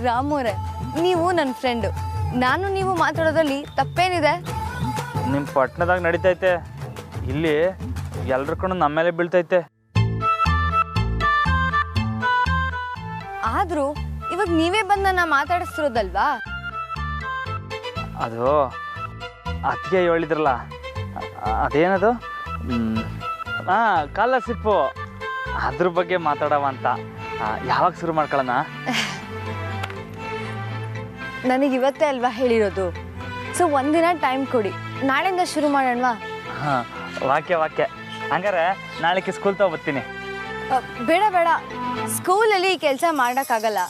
ರಾಮೋರೆ, ನೀವು ನನ್ನ ಫ್ರೆಂಡು. ನಾನು ನೀವು ಮಾತಾಡೋದ್ರಲ್ಲಿ ತಪ್ಪೇನಿದೆ? ನಿಮ್ಮ ಪಟ್ಟಣದಾಗ ನಡೀತೈತೆ, ಇಲ್ಲಿ ಎಲ್ರ ಕಣ್ಣು ನಮ್ಮ ಮೇಲೆ ಬೀಳ್ತೈತೆ. ಆದರೂ ಇವಾಗ ನೀವೇ ಬಂದು ನನ್ನ ಮಾತಾಡಿಸ್ತಿರೋದಲ್ವಾ? ಅದು ಅದಕ್ಕೆ ಹೇಳಿದ್ರಲ್ಲ, ಅದೇನದು ಸ್ಕಾಲರ್ಶಿಪ್ಪು, ಅದ್ರ ಬಗ್ಗೆ ಮಾತಾಡವ ಅಂತ. ಯಾವಾಗ ಶುರು ಮಾಡ್ಕೊಳ್ಳೋಣ? ನನಗೆ ಇವತ್ತೇ ಅಲ್ವಾ ಹೇಳಿರೋದು, ಸೊ ಒಂದಿನ ಟೈಮ್ ಕೊಡಿ, ನಾಳೆಯಿಂದ ಶುರು ಮಾಡೋಣವಾ? ಹಾಂ, ವಾಕ್ಯ ಹಂಗಾರೆ ನಾಳೆಗೆ ಸ್ಕೂಲ್ ತಗೊಬರ್ತೀನಿ. ಬೇಡ ಬೇಡ, ಸ್ಕೂಲಲ್ಲಿ ಈ ಕೆಲಸ ಮಾಡೋಕ್ಕಾಗಲ್ಲ.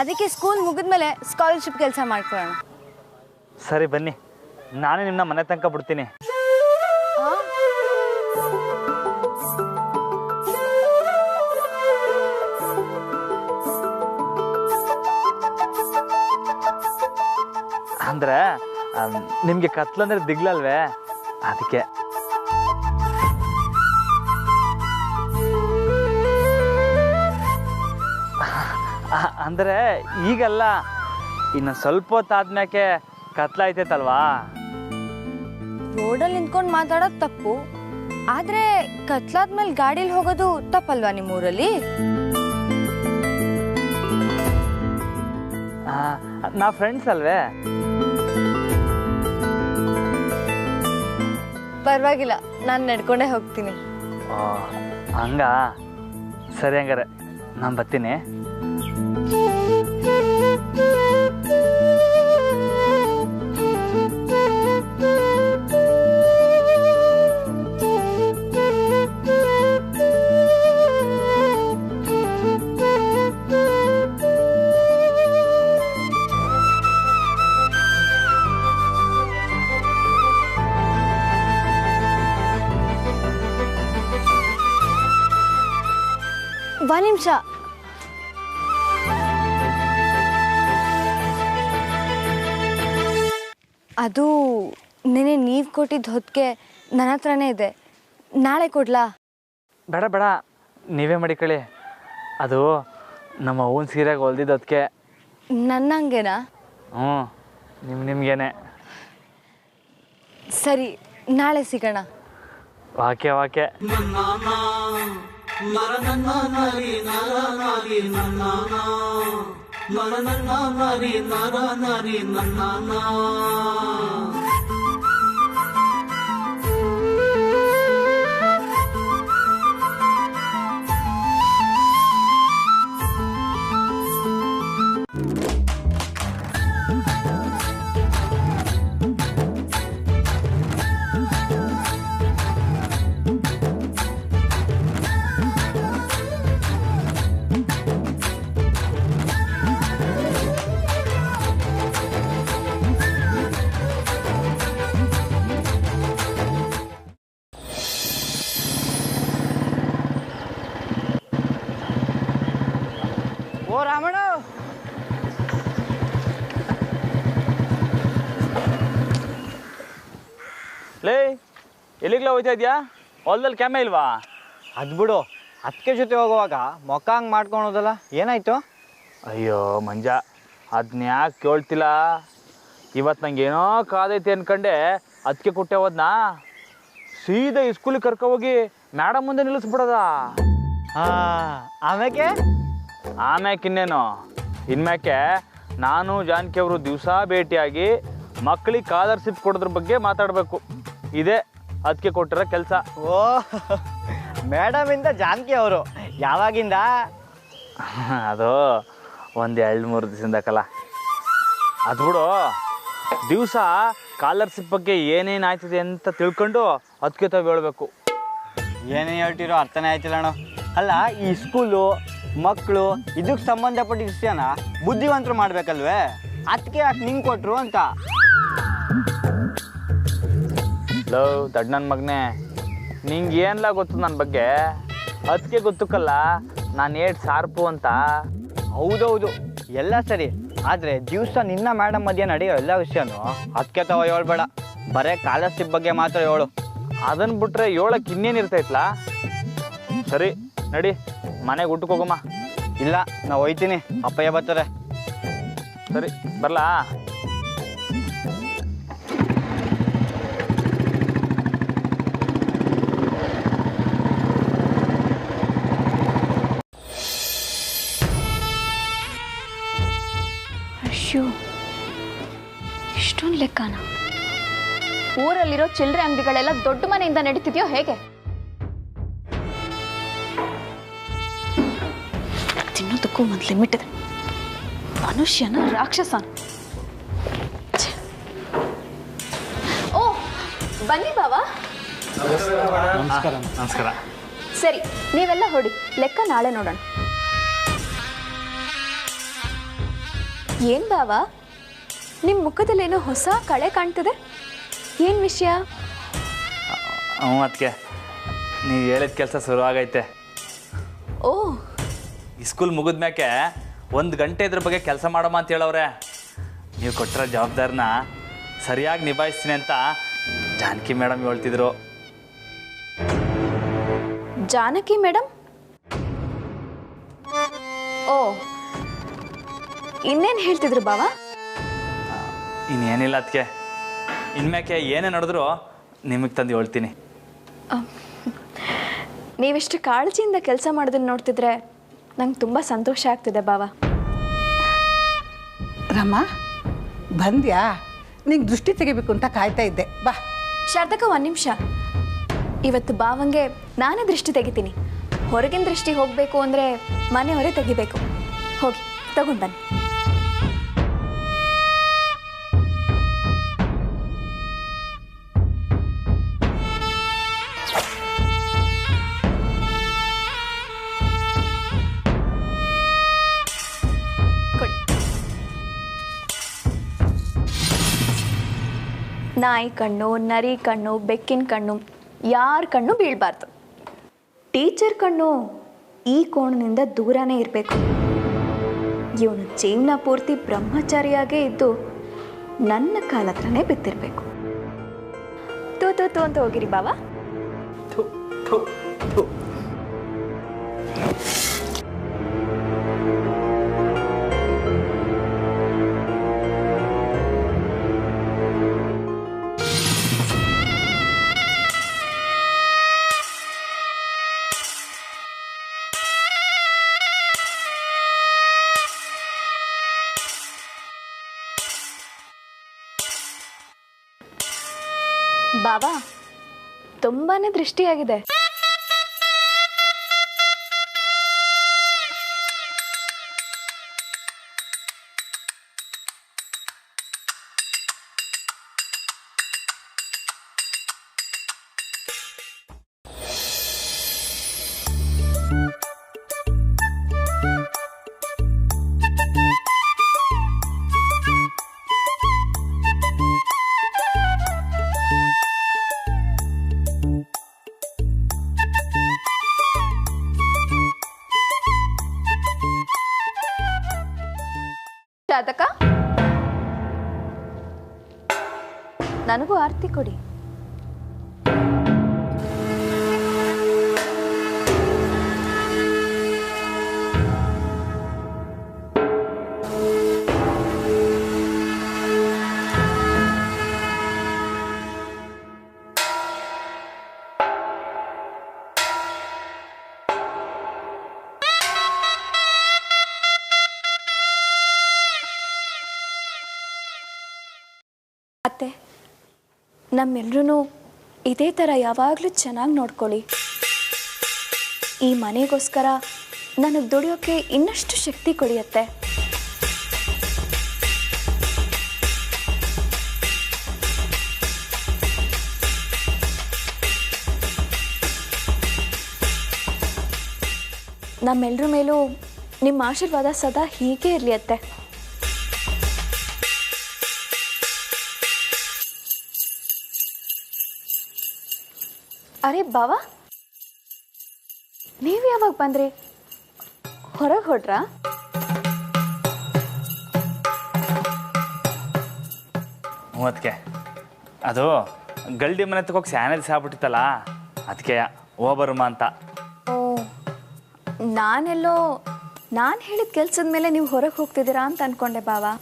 ಅದಕ್ಕೆ ಸ್ಕೂಲ್ ಮುಗಿದ್ಮೇಲೆ ಸ್ಕಾಲರ್ಶಿಪ್ ಕೆಲಸ ಮಾಡ್ಕೊಳ್ಳೋಣ. ಸರಿ ಬನ್ನಿ, ನಾನೇ ನಿಮ್ಮನ್ನ ಮನೆ ತನಕ ಬಿಡ್ತೀನಿ. ಅಂದ್ರೆ ನಿಮಗೆ ಕತ್ಲಂದ್ರೆ ದಿಗ್ಲಲ್ವೇ, ಅದಕ್ಕೆ. ಅಂದರೆ ಈಗಲ್ಲ, ಇನ್ನು ಸ್ವಲ್ಪ ಹೊತ್ತಾದ್ಮ್ಯಾಕೆ ಕತ್ಲಾಯ್ತೈತಲ್ವಾ. ರೋಡಲ್ಲಿ ನಿಂತ್ಕೊಂಡು ಮಾತಾಡೋದು ತಪ್ಪು, ಆದ್ರೆ ಕತ್ಲಾದ್ಮೇಲೆ ಗಾಡೀಲಿ ಹೋಗೋದು ತಪ್ಪಲ್ವಾ ನಿಮ್ಮೂರಲ್ಲಿ? ನಾ ಫ್ರೆಂಡ್ಸ್ ಅಲ್ವೇ? ಪರವಾಗಿಲ್ಲ, ನಾನು ನಡ್ಕೊಂಡೇ ಹೋಗ್ತೀನಿ. ಹಂಗ ಸರಿ, ಹಂಗಾರೆ ನಾನು ಬರ್ತೀನಿ. ಒಂದು ನಿಮಿಷ. ಅದು ನೆನೆ ನೀವು ಕೊಟ್ಟಿದ್ದ ಹೊತ್ತಿಗೆ ನನ್ನ ಹತ್ರನೇ ಇದೆ, ನಾಳೆ ಕೊಡ್ಲಾ? ಬೇಡ ಬೇಡ, ನೀವೇ ಮಡಿಕೊಳ್ಳಿ. ಅದು ನಮ್ಮ ಅವ್ವನ ಸೀರೆಗೆ ಹೊಲ್ದಿದ್ದು ಅದಕ್ಕೆ. ನನ್ನಂಗೆನಾ? ನಿಮ್ಗೇನೆ. ಸರಿ, ನಾಳೆ ಸಿಗೋಣ. ವಾಕ್ಯ ಓ ರಾಮಣ್ಣ, ಲೇ ಎಲ್ಲಿಗ್ಲ ಹೋಯ್ತಾ ಇದೆಯಾ? ಹೊಲದಲ್ಲಿ ಕ್ಯಾಮೆ ಇಲ್ವಾ? ಅದು ಬಿಡು, ಅದಕ್ಕೆ ಜೊತೆ ಹೋಗುವಾಗ ಮೊಕ್ಕ ಹಂಗೆ ಮಾಡ್ಕೊಳೋದಲ್ಲ, ಏನಾಯ್ತು? ಅಯ್ಯೋ ಮಂಜ, ಅದನ್ನ ಯಾಕೆ ಕೇಳ್ತಿಲ್ಲ? ಇವತ್ತು ನಂಗೆ ಏನೋ ಕಾದೈತಿ ಅನ್ಕಂಡೆ ಅದಕ್ಕೆ ಕೊಟ್ಟೆ ಹೋದ್ನಾ, ಸೀದಾ ಈ ಸ್ಕೂಲಿಗೆ ಕರ್ಕೋಗಿ ಮೇಡಮ್ ಮುಂದೆ ನಿಲ್ಲಿಸ್ಬಿಡೋದ. ಆಮ್ಯಾಕೆ ಇನ್ನೇನು, ಇನ್ಮ್ಯಾಕೆ ನಾನು ಜಾನಕಿ ಅವರು ದಿವಸ ಭೇಟಿಯಾಗಿ ಮಕ್ಕಳಿಗೆ ಸ್ಕಾಲರ್ಶಿಪ್ ಕೊಡೋದ್ರ ಬಗ್ಗೆ ಮಾತಾಡಬೇಕು. ಇದೇ ಅದಕ್ಕೆ ಕೊಟ್ಟಿರೋ ಕೆಲಸ. ಓ, ಮೇಡಮಿಂದ ಜಾನಕಿ ಅವರು ಯಾವಾಗಿಂದ? ಅದು ಒಂದು 2-3 ದಿವಸದಿಂದ ಕಲ. ಅದು ಬಿಡು, ದಿವಸ ಸ್ಕಾಲರ್ಶಿಪ್ ಬಗ್ಗೆ ಏನೇನು ಆಯ್ತದೆ ಅಂತ ತಿಳ್ಕೊಂಡು ಅದಕ್ಕೆ ತಾವು ಹೇಳ್ಬೇಕು. ಏನೇ ಹೇಳ್ತಿರೋ ಅರ್ಥನೇ ಆಯ್ತಿಲ್ಲ ಅಣ್ಣ. ಅಲ್ಲ, ಈ ಸ್ಕೂಲು ಮಕ್ಕಳು ಇದಕ್ಕೆ ಸಂಬಂಧಪಟ್ಟ ವಿಷಯನ ಬುದ್ಧಿವಂತರು ಮಾಡ್ಬೇಕಲ್ವೇ? ಅದಕ್ಕೆ ಯಾಕೆ ನಿಂಗೆ ಕೊಟ್ಟರು ಅಂತ. ಲವ್ ದಡ್ ನನ್ನ ಮಗನೇ, ನಿಂಗೆ ಏನೆಲ್ಲ ಗೊತ್ತು ನನ್ನ ಬಗ್ಗೆ? ಅದಕ್ಕೆ ಗೊತ್ತಕ್ಕಲ್ಲ ನಾನು ಏಟ್ ಸಾರ್ಪು ಅಂತ. ಹೌದೌದು, ಎಲ್ಲ ಸರಿ. ಆದರೆ ದಿವಸ ನಿನ್ನ ಮೇಡಮ್ ಮಧ್ಯೆ ನಡೆಯೋ ಎಲ್ಲ ವಿಷಯನೂ ಅದಕ್ಕೆ ತಾವ ಹೇಳ್ಬೇಡ, ಬರೇ ಸ್ಕಾಲರ್ಶಿಪ್ ಬಗ್ಗೆ ಮಾತ್ರ ಹೇಳು. ಅದನ್ನು ಬಿಟ್ರೆ ಹೇಳಕ್ಕೆ ಇನ್ನೇನು ಇರ್ತೈತ್ಲ? ಸರಿ ನಡಿ, ಮನೆಗೆ ಊಟಕ್ಕೆ ಹೋಗಮ್ಮ. ಇಲ್ಲ, ನಾ ಹೋಯ್ತೀನಿ, ಅಪ್ಪಯ್ಯ ಬರ್ತಾರೆ. ಸರಿ ಬರಲಾ? ಅಯ್ಯೋ, ಇಷ್ಟೊಂದು ಲೆಕ್ಕನ? ಊರಲ್ಲಿರೋ ಚಿಲ್ಲರೆ ಅಂಗಡಿಗಳೆಲ್ಲ ದೊಡ್ಡ ಮನೆಯಿಂದ ನಡೀತಿದ್ಯೋ ಹೇಗೆ? ತಿನ್ನೋದಕ್ಕೂ ಒಂದು ಲಿಮಿಟ್ ಇದೆ. ಮನುಷ್ಯನ ರಾಕ್ಷಸನ. ಓ, ಬನ್ನಿ ಬಾವಾ. ನಮಸ್ಕಾರ. ನಮಸ್ಕಾರ. ಸರಿ, ನೀವೆಲ್ಲ ಹೊಡಿ, ಲೆಕ್ಕ ನಾಳೆ ನೋಡೋಣ. ಏನ್ ಬಾವಾ, ನಿಮ್ಮ ಮುಖದಲ್ಲೇನೋ ಹೊಸ ಕಳೆ ಕಾಣ್ತದೆ. ಏನು ವಿಷಯ? ಅದಕ್ಕೆ ನೀವು ಹೇಳಿದ ಕೆಲಸ ಶುರುವಾಗೈತೆ. ಓ, ಈ ಸ್ಕೂಲ್ ಮುಗಿದ್ಮ್ಯಾಕೆ 1 ಗಂಟೆ ಇದ್ರ ಬಗ್ಗೆ ಕೆಲಸ ಮಾಡಮ್ಮ ಅಂತ ಹೇಳವ್ರೆ. ನೀವು ಕೊಟ್ಟಿರೋ ಜವಾಬ್ದಾರಿನ ಸರಿಯಾಗಿ ನಿಭಾಯಿಸ್ತೀನಿ ಅಂತ ಜಾನಕಿ ಮೇಡಮ್ ಹೇಳ್ತಿದ್ರು. ಜಾನಕಿ ಮೇಡಮ್? ಓ, ಇನ್ನೇನು ಹೇಳ್ತಿದ್ರು ಬಾವಾ? ಇನ್ನೇನಿಲ್ಲ ಅದಕ್ಕೆ, ಇನ್ಮ್ಯಾಕೆ ಏನೇ ನಡೆದ್ರು ನಿಮಗೆ ತಂದು ಹೇಳ್ತೀನಿ. ನೀವಿಷ್ಟು ಕಾಳಜಿಯಿಂದ ಕೆಲಸ ಮಾಡೋದನ್ನ ನೋಡ್ತಿದ್ರೆ ನಂಗೆ ತುಂಬ ಸಂತೋಷ ಆಗ್ತಿದೆ ಬಾವಾ. ರಮ್ಮ, ಬಂದ್ಯಾ? ನಿಂಗೆ ದೃಷ್ಟಿ ತೆಗಿಬೇಕು ಅಂತ ಕಾಯ್ತಾ ಇದ್ದೆ. ಬಾ. ಶಾರದಕ್ಕ, 1 ನಿಮಿಷ. ಇವತ್ತು ಬಾವಂಗೆ ನಾನೇ ದೃಷ್ಟಿ ತೆಗಿತೀನಿ. ಹೊರಗಿನ ದೃಷ್ಟಿ ಹೋಗಬೇಕು ಅಂದರೆ ಮನೆಯವರೇ ತೆಗಿಬೇಕು. ಹೋಗಿ ತಗೊಂಡು ಬನ್ನಿ. ನಾಯಿ ಕಣ್ಣು, ನರಿ ಕಣ್ಣು, ಬೆಕ್ಕಿನ ಕಣ್ಣು, ಯಾರ ಕಣ್ಣು ಬೀಳಬಾರ್ದು. ಟೀಚರ್ ಕಣ್ಣು ಈ ಕೋಣನಿಂದ ದೂರನೇ ಇರಬೇಕು. ಇವನು ಜೀವನ ಪೂರ್ತಿ ಬ್ರಹ್ಮಚಾರಿಯಾಗೇ ಇದ್ದು ನನ್ನ ಕಾಲ ಹತ್ರನೇ ಬಿತ್ತಿರಬೇಕು. ತೂ ತೂ ತೂ ಅಂತ ಹೋಗಿರಿ ಬಾವಾ. ಬಾವಾ, ತುಂಬಾನೇ ದೃಷ್ಟಿಯಾಗಿದೆ. ಶಾರದಕ್ಕ, ನನಗೂ ಆರತಿ ಕೊಡಿ. ಅತ್ತೆ, ನಮ್ಮೆಲ್ಲರೂ ಇದೇ ಥರ ಯಾವಾಗಲೂ ಚೆನ್ನಾಗಿ ನೋಡ್ಕೊಳ್ಳಿ. ಈ ಮನೆಗೋಸ್ಕರ ನನಗೆ ದುಡಿಯೋಕ್ಕೆ ಇನ್ನಷ್ಟು ಶಕ್ತಿ ಕೊಡಿಯತ್ತೆ. ನಮ್ಮೆಲ್ಲರ ಮೇಲೂ ನಿಮ್ಮ ಆಶೀರ್ವಾದ ಸದಾ ಹೀಗೆ ಇರಲಿ ಅತ್ತೆ. ಅರೆ ಬಾವಾ, ನೀವು ಯಾವಾಗ ಬಂದ್ರಿ? ಹೊರಗೆ ಹೊಡ್ರಾ? ಅದಕ್ಕೆ ಅದು ಗಲ್ಡಿ ಮನೆ ತಗೋಗಿ ಸ್ಯಾನೆ ದಿವಸ ಆಗ್ಬಿಟ್ಟಿತ್ತಲ್ಲ, ಅದಕ್ಕೆ ಹೋಗ್ಬರಮ್ಮ ಅಂತ. ಓ, ನಾನೆಲ್ಲೋ ನಾನು ಹೇಳಿದ ಕೆಲಸದ ಮೇಲೆ ನೀವು ಹೊರಗೆ ಹೋಗ್ತಿದ್ದೀರಾ ಅಂತ ಅಂದ್ಕೊಂಡೆ ಬಾವಾ.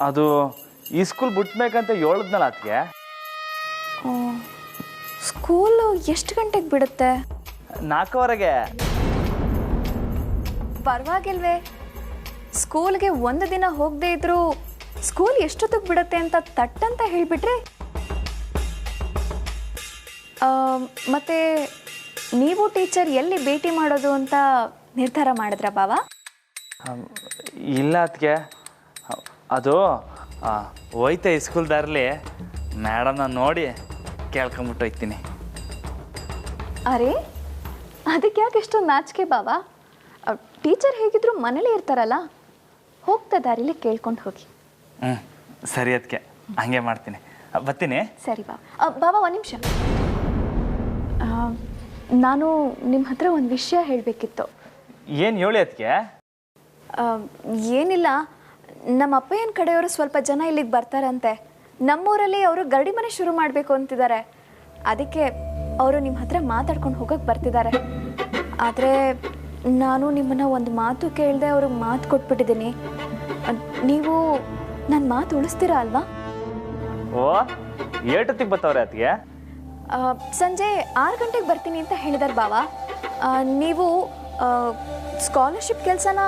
ಅದು ಈ ಸ್ಕೂಲ್ ಬಿಟ್ಬೇಕಂತ ಹೇಳಿದ್ನಲ್ಲ ಅದಕ್ಕೆ. ಸ್ಕೂಲು ಎಷ್ಟು ಗಂಟೆಗೆ ಬಿಡುತ್ತೆ? 4:15. ಪರವಾಗಿಲ್ವೇ, ಸ್ಕೂಲ್ಗೆ ಒಂದು ದಿನ ಹೋಗದೆ ಇದ್ರೂ ಸ್ಕೂಲ್ ಎಷ್ಟೊತ್ತಿಗೆ ಬಿಡುತ್ತೆ ಅಂತ ತಟ್ಟಂತ ಹೇಳಿಬಿಟ್ರೆ. ಮತ್ತು ನೀವು ಟೀಚರ್ ಎಲ್ಲಿ ಭೇಟಿ ಮಾಡೋದು ಅಂತ ನಿರ್ಧಾರ ಮಾಡಿದ್ರ ಬಾವ? ಇಲ್ಲ ಅದಕ್ಕೆ, ಅದು ಹೋಯ್ತೆ ಸ್ಕೂಲ್ದಾರಲ್ಲಿ ಮೇಡಮ್ನ ನೋಡಿ ಕೇಳ್ಕೊಂಬಿಟ್ಟು ಹೋಗ್ತೀನಿ. ಅರೆ, ಅದಕ್ಕೆ ಯಾಕೆ ಎಷ್ಟೊಂದು ನಾಚಿಕೆ ಬಾವ? ಟೀಚರ್ ಹೇಗಿದ್ರು ಮನೇಲೇ ಇರ್ತಾರಲ್ಲ, ಹೋಗ್ತಾ ದಾರಿಲಿ ಕೇಳ್ಕೊಂಡು ಹೋಗಿ. ಸರಿ ಅದಕ್ಕೆ, ಹಂಗೆ ಮಾಡ್ತೀನಿ. ಬರ್ತೀನಿ. ಸರಿ ಬಾವ ಒಂದು ನಿಮಿಷ. ನಾನು ನಿಮ್ಮ ಹತ್ರ ಒಂದು ವಿಷಯ ಹೇಳಬೇಕಿತ್ತು. ಏನು ಹೇಳಿ ಅದಕ್ಕೆ? ಏನಿಲ್ಲ, ನಮ್ಮ ಅಪ್ಪಯ್ಯನ ಕಡೆಯವರು ಸ್ವಲ್ಪ ಜನ ಇಲ್ಲಿಗೆ ಬರ್ತಾರಂತೆ. ನಮ್ಮೂರಲ್ಲಿ ಅವರು ಗರಡಿ ಮನೆ ಶುರು ಮಾಡಬೇಕು ಅಂತಿದ್ದಾರೆ. ಅದಕ್ಕೆ ಅವರು ನಿಮ್ಮ ಹತ್ರ ಮಾತಾಡ್ಕೊಂಡು ಹೋಗೋಕ್ಕೆ ಬರ್ತಿದ್ದಾರೆ. ಆದರೆ ನಾನು ನಿಮ್ಮನ್ನು ಒಂದು ಮಾತು ಕೇಳದೆ ಅವ್ರಿಗೆ ಮಾತು ಕೊಟ್ಬಿಟ್ಟಿದ್ದೀನಿ. ನೀವು ನನ್ನ ಮಾತು ಉಳಿಸ್ತೀರಾ ಅಲ್ವಾ? ಓ, ಏಟೊತ್ತಿಗೆ ಬರ್ತಾವ್ರೆ ಅದಕ್ಕೆ? ಸಂಜೆ 6 ಗಂಟೆಗೆ ಬರ್ತೀನಿ ಅಂತ ಹೇಳಿದಾರೆ ಬಾವ. ನೀವು ಸ್ಕಾಲರ್ಶಿಪ್ ಕೆಲಸನ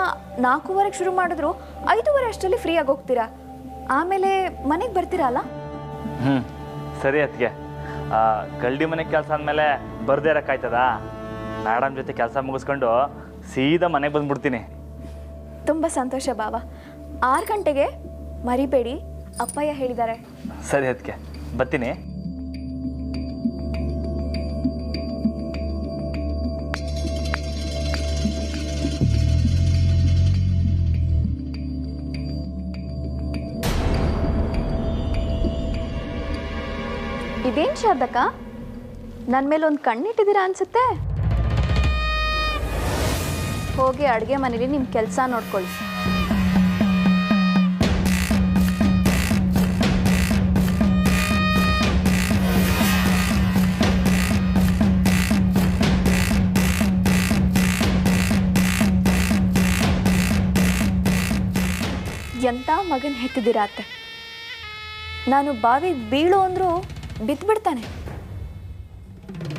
4:15ಗೆ ಶುರು ಮಾಡಿದ್ರು 5:15 ಅಷ್ಟರಲ್ಲಿ ಫ್ರೀಯಾಗಿ ಹೋಗ್ತೀರಾ. ಆಮೇಲೆ ಮನೆಗೆ ಬರ್ತೀರಾ ಅಲ್ಲ? ಸರಿ ಅದಕ್ಕೆ. ಗಲ್ಡಿ ಮನೆ ಕೆಲಸ ಅಂದಮೇಲೆ ಬರ್ದೇ ಇರೋಕ್ಕಾಯ್ತದ? ಮೇಡಮ್ ಜೊತೆ ಕೆಲಸ ಮುಗಿಸ್ಕೊಂಡು ಸೀದಾ ಮನೆಗೆ ಬಂದ್ಬಿಡ್ತೀನಿ. ತುಂಬ ಸಂತೋಷ ಬಾವ. 6 ಗಂಟೆಗೆ ಮರಿಬೇಡಿ, ಅಪ್ಪಯ್ಯ ಹೇಳಿದ್ದಾರೆ. ಸರಿ ಅದಕ್ಕೆ, ಬರ್ತೀನಿ. ಇದೇನು ಶಾರದಕ್ಕ, ನನ್ನ ಮೇಲೆ ಒಂದು ಕಣ್ಣಿಟ್ಟಿದ್ದೀರಾ ಅನ್ಸುತ್ತೆ. ಹೋಗಿ ಅಡುಗೆ ಮನೇಲಿ ನಿಮ್ಮ ಕೆಲಸ ನೋಡ್ಕೊಳ್ಳಿ. ಎಂಥ ಮಗನ ಹೆತ್ತಿದ್ದೀರಾ ಅತ್ತೆ. ನಾನು ಬಾವಿಗೆ ಬೀಳು ಅಂದರೂ ಬಿದ್ದುಬಿಡ್ತಾನೆ.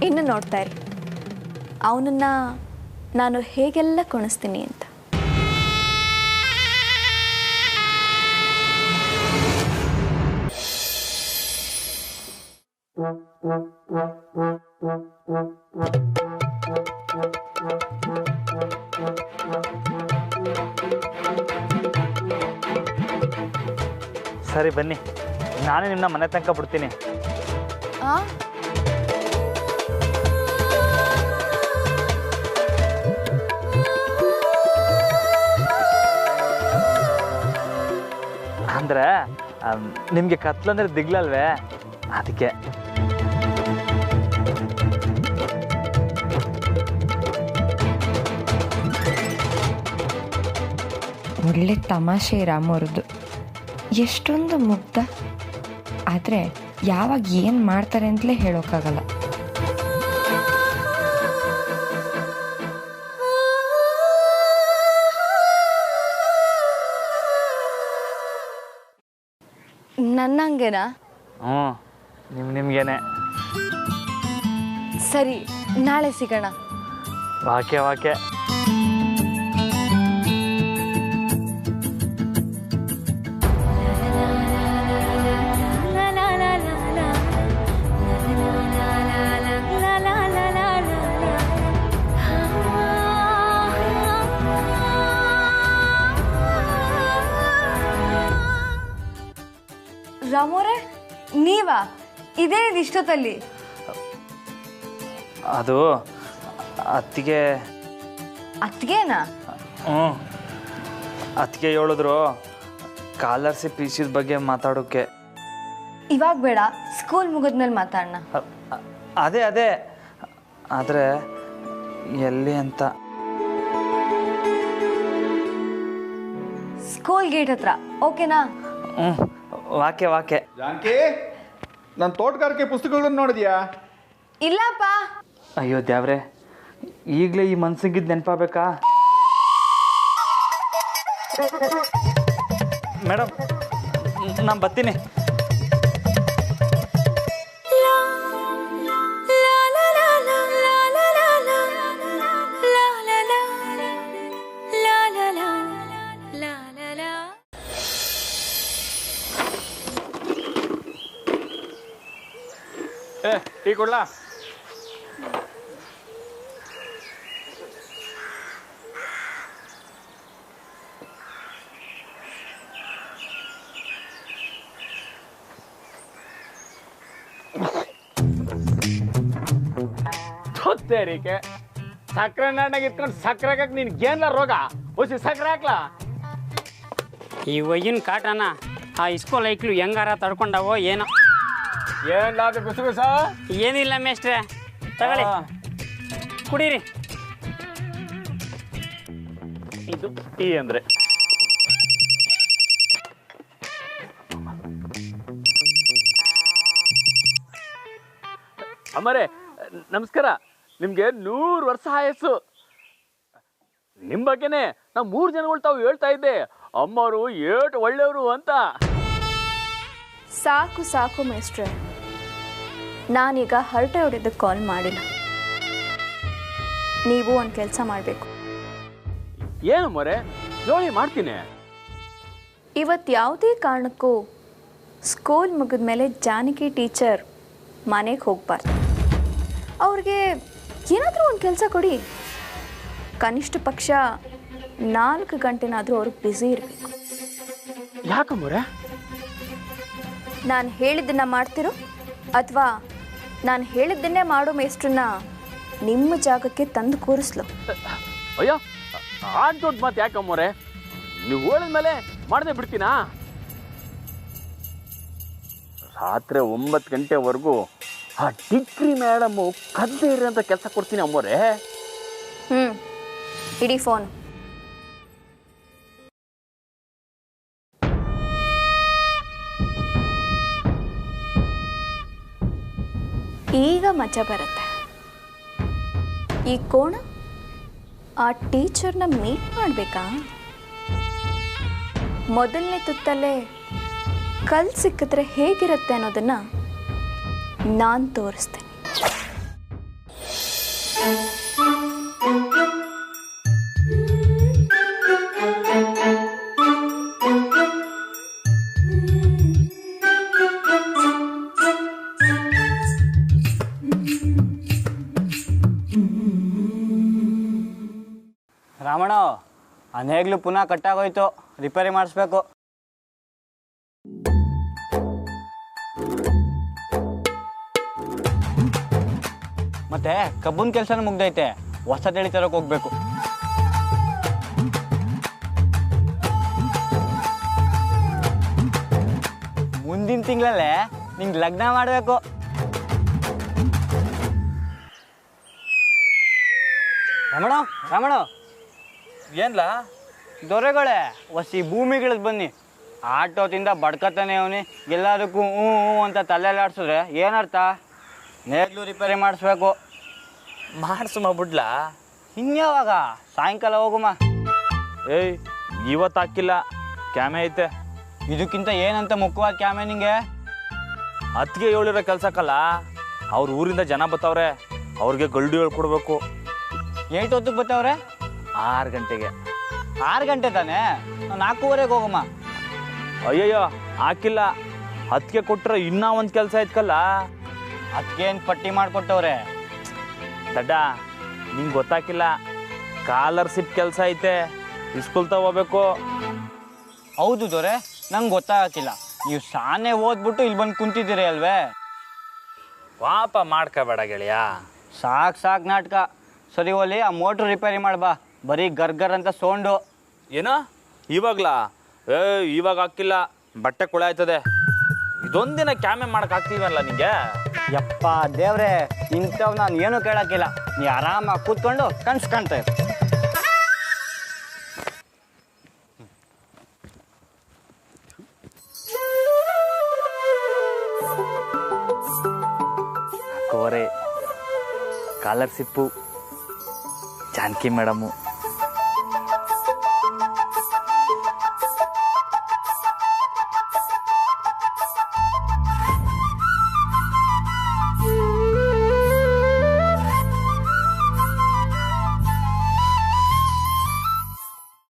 ಇನ್ನು ನೋಡ್ತಾ ಇರಿ, ಅವನನ್ನು ನಾನು ಹೇಗೆಲ್ಲ ಕುಣಿಸ್ತೀನಿ ಅಂತ. ಸರಿ ಬನ್ನಿ, ನಾನೇ ನಿಮ್ಮನ್ನ ಮನೆ ತನಕ ಬಿಡ್ತೀನಿ. ಅಂದರೆ ನಿಮಗೆ ಕತ್ಲಂದ್ರೆ ದಿಗ್ಲಲ್ವೇ, ಅದಕ್ಕೆ. ಒಳ್ಳೆ ತಮಾಷೆ ರಾಮವ್ರದ್ದು. ಎಷ್ಟೊಂದು ಮುಗ್ಧ, ಆದರೆ ಯಾವಾಗ ಏನು ಮಾಡ್ತಾರೆ ಅಂತಲೇ ಹೇಳೋಕ್ಕಾಗಲ್ಲ. ನನ್ನಂಗೆನಾ? ನಿಮ್ಗೇನೆ. ಸರಿ, ನಾಳೆ ಸಿಗೋಣ. ವಾಕೆ. ರಾಮೋರೆ, ನೀವಾ? ಇದೇನಿದು ಇಷ್ಟೊತ್ತಲ್ಲಿ? ಅದು ಅತ್ತಿಗೆ. ಅತ್ತಿಗೆನಾ? ಅತ್ತಿಗೆ ಹೇಳಿದ್ರು ಸ್ಕಾಲರ್ಶಿಪ್ ಇಶ್ಯೂಸ್ ಬಗ್ಗೆ ಮಾತಾಡೋಕ್ಕೆ. ಇವಾಗ ಬೇಡ, ಸ್ಕೂಲ್ ಮುಗಿದ್ಮೇಲೆ ಮಾತಾಡೋಣ. ಅದೇ ಆದರೆ ಎಲ್ಲಿ ಅಂತ. ಸ್ಕೂಲ್ ಗೇಟ್ ಹತ್ರ, ಓಕೆನಾ? ವಾಕೆ. ಜಾನಕಿ, ನನ್ನ ತೋಟಗಾರಿಕೆ ಪುಸ್ತಕಗಳನ್ನು ನೋಡಿದ್ಯಾ? ಇಲ್ಲಪ್ಪ. ಅಯ್ಯೋ ದ್ಯಾವ್ರೆ, ಈಗಲೇ ಈ ಮನ್ಸಿಗಿದ್ದು ನೆನಪಾಗಬೇಕಾ? ಮೇಡಮ್ ನಾನು ಬರ್ತೀನಿ. ಟೀ ಕೊಡ್ಲಾ? ಗೊತ್ತೇರಿಕೆ ಸಕ್ಕರೆ ನಾಡಾಗ ಇಟ್ಕೊಂಡು ಸಕ್ಕರೆ ಹಾಕಕ್ ನಿನ್ಗೇನ್ಲ ರೋಗ? ಹೊಸಿ ಸಕ್ಕರೆ ಹಾಕ್ಲಾ? ಈ ಒಯ್ಯಿನ ಕಾಟನ ಆ ಇಸ್ಕೂಲ್ ಐಕ್ಲು ಹೆಂಗಾರ ತಡ್ಕೊಂಡವೋ ಏನೋ. ಏನ್ಲಾದ ಗುಸುಗುಸ? ಏನಿಲ್ಲ ಮೇಷ್ಟ್ರೆ, ತಗೊಳ್ಳಿ ಕುಡೀರಿ. ಇದು ಟೀ ಅಂದ್ರೆ. ಅಮ್ಮರೇ ನಮಸ್ಕಾರ. ನಿಮ್ಗೆ 100 ವರ್ಷ ಆಯಸ್ಸು. ನಿಮ್ಮ ಬಗ್ಗೆನೆ ನಾವು 3 ಜನಗಳು ತಾವು ಹೇಳ್ತಾ ಇದ್ದೆ, ಅಮ್ಮವರು ಏಟು ಒಳ್ಳೆಯವರು ಅಂತ. ಸಾಕು ಸಾಕು ಮೇಸ್ಟ್ರೆ, ನಾನೀಗ ಹರಟೆ ಹೊಡೆದಕ್ಕೆ ಕಾಲ್ ಮಾಡಿಲ್ಲ. ನೀವು ಒಂದು ಕೆಲಸ ಮಾಡಬೇಕು. ಏನು ಮರೆ ಜೋಳಿ ಮಾಡ್ತೀನಿ. ಇವತ್ತು ಯಾವುದೇ ಕಾರಣಕ್ಕೂ ಸ್ಕೂಲ್ ಮುಗಿದ ಮೇಲೆ ಜಾನಕಿ ಟೀಚರ್ ಮನೆಗೆ ಹೋಗ್ಬಾರ್ದು. ಅವ್ರಿಗೆ ಏನಾದರೂ ಒಂದು ಕೆಲಸ ಕೊಡಿ. ಕನಿಷ್ಠ ಪಕ್ಷ 4 ಗಂಟೆನಾದರೂ ಅವ್ರಿಗೆ ಬ್ಯುಸಿ ಇರಬೇಕು. ಯಾಕಮ್ಮರೆ? ನಾನು ಹೇಳಿದ್ದನ್ನು ಮಾಡ್ತಿರೋ ಅಥವಾ ನಾನು ಹೇಳಿದ್ದನ್ನೇ ಮಾಡೋ ಮೇಸ್ಟ್ರನ್ನ ನಿಮ್ಮ ಜಾಗಕ್ಕೆ ತಂದು ಕೂರಿಸ್ಲು? ಅಯ್ಯೋ ಆ ದೊಡ್ಡ ಮಾತು ಯಾಕಮ್ಮರೆ? ನೀವು ಹೇಳಿದ್ಮೇಲೆ ಮಾಡದೆ ಬಿಡ್ತೀನಾ? ರಾತ್ರಿ 9 ಗಂಟೆವರೆಗೂ ಆ ಡಿಗ್ರಿ ಮೇಡಮು ಕದ್ದೇ ಇರೋಂಥ ಕೆಲಸ ಕೊಡ್ತೀನಿ ಅಮ್ಮೋರೆ. ಇಡೀ ಫೋನ್. ಈಗ ಮಜಾ ಬರುತ್ತೆ. ಈ ಕೋಣ ಆ ಟೀಚರ್ನ ಮೀಟ್ ಮಾಡಬೇಕಾ? ಮೊದಲನೇ ತುತ್ತಲ್ಲೇ ಕಲ್ ಸಿಕ್ಕಿದ್ರೆ ಹೇಗಿರುತ್ತೆ ಅನ್ನೋದನ್ನ ನಾನು ತೋರಿಸ್ತೇನೆ. ರಾಮಣ್ಣ, ಆ ನೇಗ್ಲು ಪುನಃ ಕಟ್ಟಾಗೋಯ್ತು, ರಿಪೇರಿ ಮಾಡಿಸ್ಬೇಕು. ಮತ್ತೆ ಕಬ್ಬನ್ ಕೆಲಸನ ಮುಗ್ದೈತೆ, ಹೊಸ ತಳಿ ತರಕ್ಕೆ ಹೋಗ್ಬೇಕು. ಮುಂದಿನ ತಿಂಗಳಲ್ಲೇ ನಿಂಗೆ ಲಗ್ನ ಮಾಡಬೇಕು. ರಮಣ ಏನ್ಲ ದೊರೆಗಳೇ, ಹೊಸಿ ಭೂಮಿಗಳದ್ದು ಬನ್ನಿ. ಆಟೋದಿಂದ ಬಡ್ಕತಾನೆ ಅವನಿ, ಎಲ್ಲದಕ್ಕೂ ಹ್ಞೂ ಹ್ಞೂ ಅಂತ ತಲೆಲ್ಲಾಡ್ಸಿದ್ರೆ ಏನರ್ಥ? ನೇಗ್ಲು ರಿಪೇರಿ ಮಾಡಿಸ್ಬೇಕು. ಮಾಡಿಸುಮ ಬಿಡ್ಲಾ? ಇನ್ಯಾವಾಗ? ಸಾಯಂಕಾಲ ಹೋಗುಮ. ಏಯ್ ಇವತ್ತು ಹಾಕಿಲ್ಲ, ಕ್ಯಾಮೆ ಐತೆ. ಇದಕ್ಕಿಂತ ಏನಂತ ಮುಖ್ಯವಾದ ಕ್ಯಾಮೆ ನಿಂಗೆ? ಅತ್ತಿಗೆ ಹೇಳಿರೋ ಕೆಲ್ಸಕ್ಕಲ್ಲ, ಅವ್ರ ಊರಿಂದ ಜನ ಬತ್ತವ್ರೆ, ಅವ್ರಿಗೆ ಗಲ್ಡು ಹೇಳ್ಕೊಡ್ಬೇಕು. ಎಷ್ಟು ಹೊತ್ತಿಗೆ ಬತ್ತವ್ರೆ? 6 ಗಂಟೆಗೆ. 6 ಗಂಟೆ ತಾನೇ? 4:15 ಹೋಗಮ್ಮ. ಅಯ್ಯಯ್ಯೋ ಹಾಕಿಲ್ಲ, ಅತ್ತಿಗೆ ಕೊಟ್ರೆ ಇನ್ನೂ ಒಂದು ಕೆಲಸ ಐತ್ಕಲ್ಲ. ಅದಕ್ಕೇನು ಪಟ್ಟಿ ಮಾಡಿಕೊಟ್ಟವ್ರೆ? ದಡ್ಡ ನಿಂಗೆ ಗೊತ್ತಾಕಿಲ್ಲ, ಸ್ಕಾಲರ್ಶಿಪ್ ಕೆಲಸ ಐತೆ, ಸ್ಕೂಲ್ ತಗೋಬೇಕು. ಹೌದು ದೊರೆ, ನಂಗೆ ಗೊತ್ತಾಗಿಲ್ಲ. ನೀವು ಸಾನೆ ಓದ್ಬಿಟ್ಟು ಇಲ್ಲಿ ಬಂದು ಕುಂತಿದ್ದೀರಿ ಅಲ್ವೇ? ಪಾಪ ಮಾಡ್ಕೋಬೇಡ ಗೆಳೆಯ. ಸಾಕು ನಾಟಕ. ಸರಿ ಓಲಿ, ಆ ಮೋಟ್ರ್ ರಿಪೇರಿ ಮಾಡ್ಬಾ. ಬರೀ ಗರ್ಗರ್ ಅಂತ ಸೌಂಡು. ಏನೋ ಇವಾಗ್ಲಾ? ಇವಾಗ ಹಾಕಿಲ್ಲ, ಬಟ್ಟೆ ಕೊಳೆ ಆಯ್ತದೆ. ಇದೊಂದಿನ ಕ್ಯಾಮೆ ಮಾಡಕ್ ಆಗ್ತೀವಲ್ಲ ನಿಂಗೆ? ಯಪ್ಪ ದೇವ್ರೆ, ಇಂಥವ್ ನಾನು ಏನೂ ಕೇಳಕ್ಕಿಲ್ಲ. ನೀ ಆರಾಮಾಗಿ ಕೂತ್ಕೊಂಡು ಕನ್ಸು ಕಾಣ್ತಾ ಇರು. ಕೋರೆ ಸ್ಕಾಲರ್ಶಿಪ್ಪು, ಜಾನಕಿ ಮೇಡಮು,